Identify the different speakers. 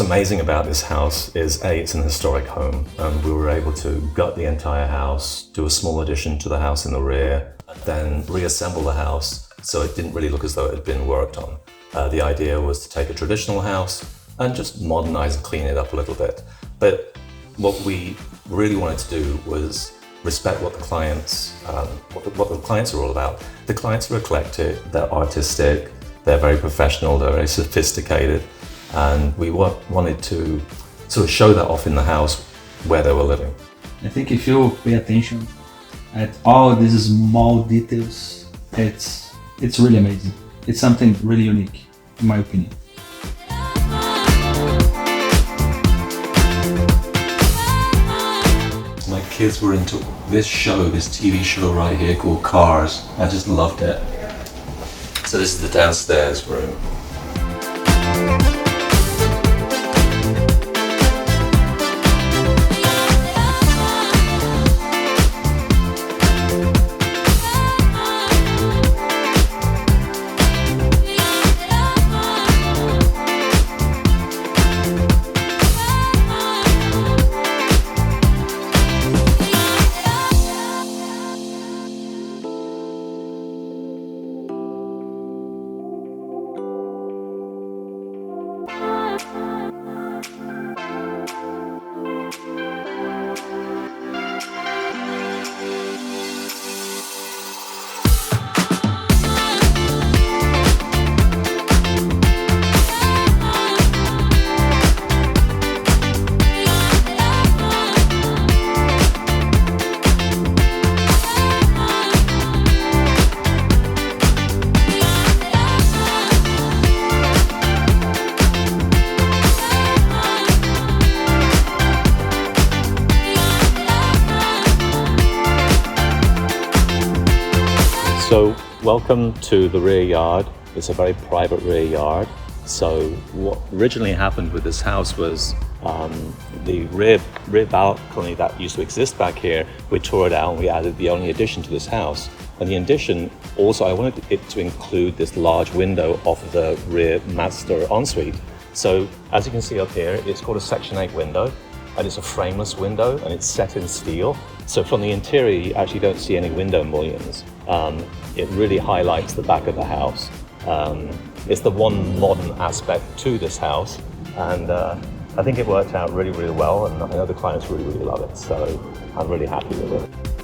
Speaker 1: amazing about this house is it's an historic home, and we were able to gut the entire house, do a small addition to the house in the rear, then reassemble the house so it didn't really look as though it had been worked on. The idea was to take a traditional house and just modernize and clean it up a little bit. But what we really wanted to do was respect what the clients, what the clients are all about. The clients are eclectic, they're artistic, they're very professional, they're very sophisticated, and we wanted to sort of show that off in the house where they were living.
Speaker 2: I think if you pay attention at all these small details, it's really amazing. It's something really unique, in my opinion.
Speaker 1: My kids were into this TV show right here called Cars. I just loved it. So this is the downstairs room. So welcome to the rear yard. It's a very private rear yard. So what originally happened with this house was the rear balcony that used to exist back here, we tore it out and we added the only addition to this house. And the addition also, I wanted it to include this large window off of the rear master ensuite. So as you can see up here, it's called a Section 8 window, and it's a frameless window and it's set in steel. So from the interior, you actually don't see any window mullions. It really highlights the back of the house. It's the one modern aspect to this house, and I think it worked out really, really well, and I know the clients really, really love it, so I'm really happy with it.